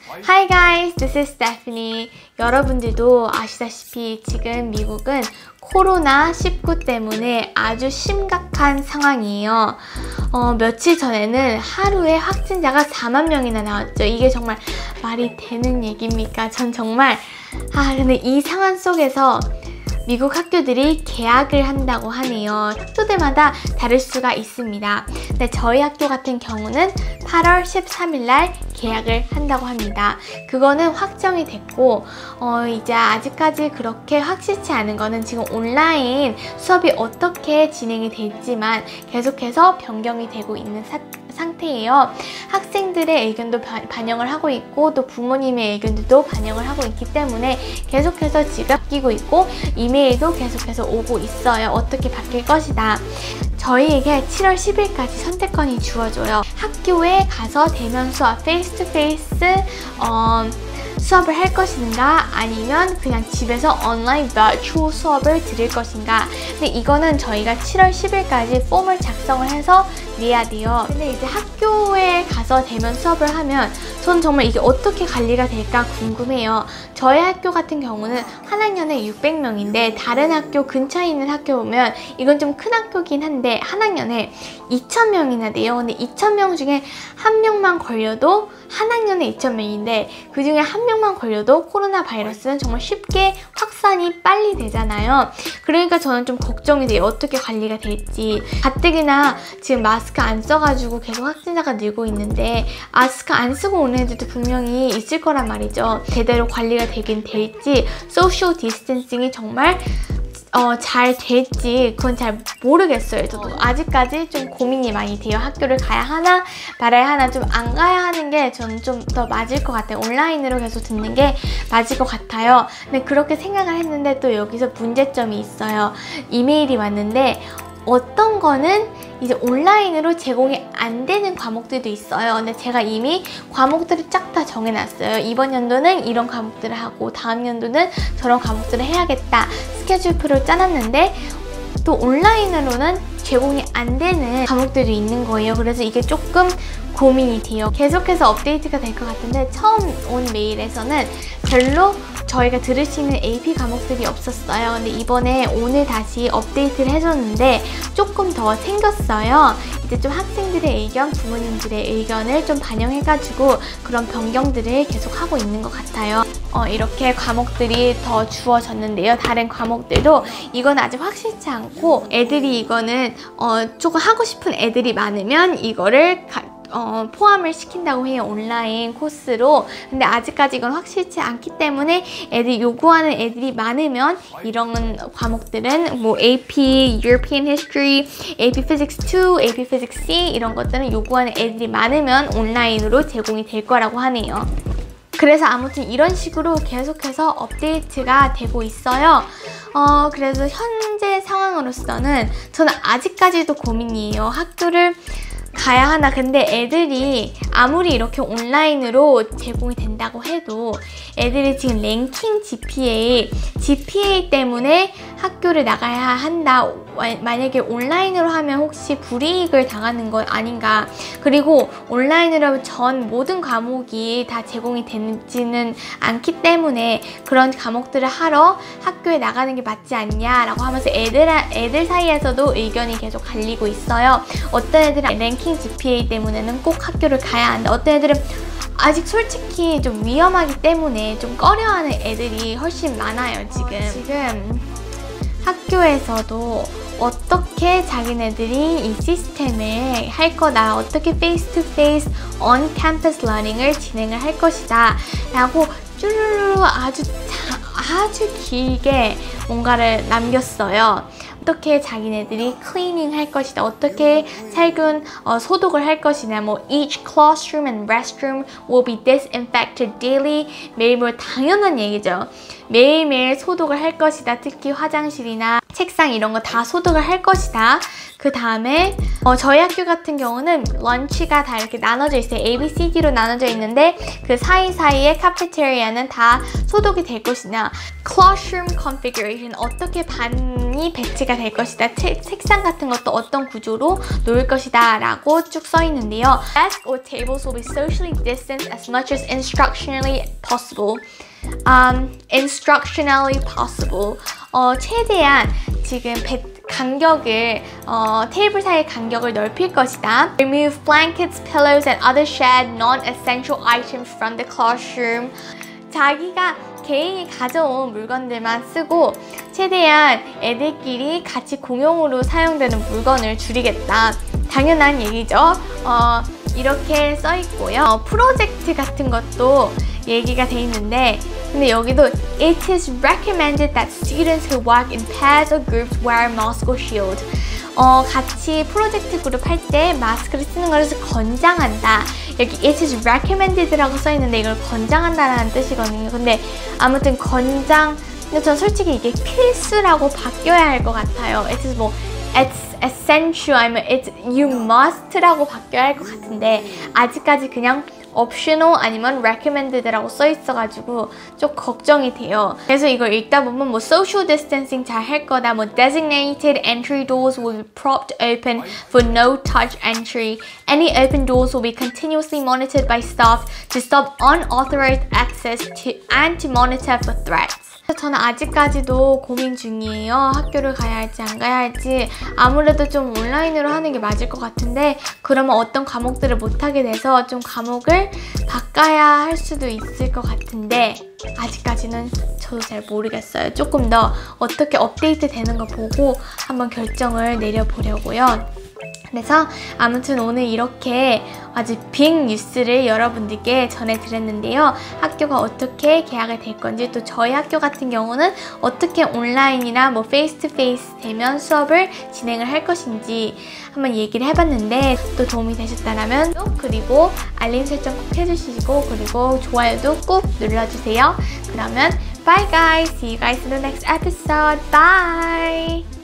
Hi guys, this is Stephanie. 여러분들도 아시다시피 지금 미국은 코로나19 때문에 아주 심각한 상황이에요. 며칠 전에는 하루에 확진자가 4만 명이나 나왔죠. 이게 정말 말이 되는 얘기입니까? 전 정말 근데 이 상황 속에서 미국 학교들이 개학을 한다고 하네요. 학교들마다 다를 수가 있습니다. 근데 저희 학교 같은 경우는 8월 13일 날 개학을 한다고 합니다. 그거는 확정이 됐고 이제 아직까지 그렇게 확실치 않은 거는 지금 온라인 수업이 어떻게 진행이 될지만 계속해서 변경이 되고 있는 상태예요. 학생들의 의견도 반영을 하고 있고 또 부모님의 의견도 반영을 하고 있기 때문에 계속해서 지금 바뀌고 있고 이메일도 계속해서 오고 있어요. 어떻게 바뀔 것이다. 저희에게 7월 10일까지 선택권이 주어져요. 학교에 가서 대면 수업, 페이스 투 페이스 수업을 할 것인가 아니면 그냥 집에서 온라인 버추얼 수업을 들을 것인가. 근데 이거는 저희가 7월 10일까지 폼을 작성을 해서 내야 돼요. 근데 이제 학교에 가서 대면 수업을 하면 전 정말 이게 어떻게 관리가 될까 궁금해요. 저희 학교 같은 경우는 한 학년에 600명인데 다른 학교 근처에 있는 학교 보면 이건 좀 큰 학교긴 한데 한 학년에 2,000명이나 돼요. 근데 2,000명 중에 한 명만 걸려도 한 학년에 2,000명인데 그 중에 한 명만 걸려도 코로나 바이러스는 정말 쉽게 확산이 빨리 되잖아요. 그러니까 저는 좀 걱정이 돼요. 어떻게 관리가 될지. 가뜩이나 지금 마스크 안 써가지고 계속 확진자가 늘고 있는데 마스크 안 쓰고 오는 애들도 분명히 있을 거란 말이죠. 제대로 관리가 되긴 될지 소셜 디스턴싱이 정말 잘 될지 그건 잘 모르겠어요. 저도 아직까지 좀 고민이 많이 돼요. 학교를 가야 하나 말아야 하나, 좀 안 가야 하는 게 저는 좀 더 맞을 것 같아요. 온라인으로 계속 듣는 게 맞을 것 같아요. 근데 그렇게 생각을 했는데 또 여기서 문제점이 있어요. 이메일이 왔는데 어떤 거는 이제 온라인으로 제공이 안 되는 과목들도 있어요. 근데 제가 이미 과목들을 쫙 다 정해놨어요. 이번 연도는 이런 과목들을 하고 다음 연도는 저런 과목들을 해야겠다. 스케줄표를 짜놨는데 또 온라인으로는 제공이 안 되는 과목들도 있는 거예요. 그래서 이게 조금 고민이 돼요. 계속해서 업데이트가 될 것 같은데 처음 온 메일에서는 별로 저희가 들을 수 있는 AP 과목들이 없었어요. 근데 이번에 오늘 다시 업데이트를 해줬는데 조금 더 생겼어요. 이제 좀 학생들의 의견, 부모님들의 의견을 좀 반영해가지고 그런 변경들을 계속 하고 있는 것 같아요. 이렇게 과목들이 더 주어졌는데요. 다른 과목들도 이건 아직 확실치 않고 애들이 이거는 조금 하고 싶은 애들이 많으면 이거를 포함을 시킨다고 해요. 온라인 코스로. 근데 아직까지 이건 확실치 않기 때문에 애들이 요구하는 애들이 많으면 이런 과목들은 뭐 AP, European History, AP Physics 2, AP Physics C 이런 것들은 요구하는 애들이 많으면 온라인으로 제공이 될 거라고 하네요. 그래서 아무튼 이런 식으로 계속해서 업데이트가 되고 있어요. 그래서 현재 상황으로서는 저는 아직까지도 고민이에요. 학교를 가야 하나. 근데 애들이 아무리 이렇게 온라인으로 제공이 된다고 해도 애들이 지금 랭킹 GPA 때문에 학교를 나가야 한다. 만약에 온라인으로 하면 혹시 불이익을 당하는 건 아닌가. 그리고 온라인으로 하면 전 모든 과목이 다 제공이 되지는 않기 때문에 그런 과목들을 하러 학교에 나가는 게 맞지 않냐라고 하면서 애들 사이에서도 의견이 계속 갈리고 있어요. 어떤 애들은 랭킹 GPA 때문에는 꼭 학교를 가야 한다. 어떤 애들은 아직 솔직히 좀 위험하기 때문에 좀 꺼려하는 애들이 훨씬 많아요. 지금 학교에서도 어떻게 자기네들이 이 시스템을 할 거다, 어떻게 페이스 투 페이스 on campus learning을 진행을 할 것이다 라고 쭈루루 아주 길게 뭔가를 남겼어요. 어떻게 자기네들이 클리닝 할 것이다, 어떻게 살균 소독을 할 것이냐, 뭐 each classroom and restroom will be disinfected daily. 매일매일 당연한 얘기죠. 매일매일 소독을 할 것이다. 특히 화장실이나 책상 이런 거 다 소독을 할 것이다. 그 다음에 저희 학교 같은 경우는 런치가 다 이렇게 나눠져 있어요. A, B, C, D로 나눠져 있는데 그 사이사이에 카페테리아는 다 소독이 될 것이냐, classroom configuration 어떻게 반이 배치가 될 것이다, 책상 같은 것도 어떤 구조로 놓을 것이다 라고 쭉 써 있는데요. Desk or tables will be socially distanced as much as instructionally possible. 최대한 지금 간격을 테이블 사이의 간격을 넓힐 것이다. Remove blankets, pillows, and other shared non-essential items from the classroom. 자기가 개인이 가져온 물건들만 쓰고 최대한 애들끼리 같이 공용으로 사용되는 물건을 줄이겠다. 당연한 얘기죠. 이렇게 써 있고요. 프로젝트 같은 것도 얘기가 돼 있는데 근데 여기도 It is recommended that students who work in pairs or groups wear a mask or shield. 같이 프로젝트 그룹 할 때 마스크를 쓰는 것을 권장한다. 여기 It is recommended라고 써 있는데 이걸 권장한다라는 뜻이거든요. 근데 아무튼 권장, 근데 전 솔직히 이게 필수라고 바뀌어야 할 것 같아요. It is it's essential 아니면 it's you must라고 바뀌어야 할 것 같은데 아직까지 그냥 optional 아니면 recommended라고 써 있어가지고 좀 걱정이 돼요. 그래서 이걸 읽다 보면 social distancing 잘 할 거다, designated entry doors will be propped open for no touch entry. Any open doors will be continuously monitored by staff to stop unauthorized access and to monitor for threats. 저는 아직까지도 고민 중이에요. 학교를 가야 할지 안 가야 할지. 아무래도 좀 온라인으로 하는 게 맞을 것 같은데 그러면 어떤 과목들을 못하게 돼서 좀 과목을 바꿔야 할 수도 있을 것 같은데 아직까지는 저도 잘 모르겠어요. 조금 더 어떻게 업데이트 되는 거 보고 한번 결정을 내려보려고요. 그래서 아무튼 오늘 이렇게 아주 빅 뉴스를 여러분들께 전해드렸는데요. 학교가 어떻게 개학이 될 건지 또 저희 학교 같은 경우는 어떻게 온라인이나 페이스 투 페이스 되면 수업을 진행을 할 것인지 한번 얘기를 해봤는데 또 도움이 되셨다면 그리고 알림 설정 꼭 해주시고 그리고 좋아요도 꼭 눌러주세요. 그러면 bye guys! See you guys in the next episode. Bye!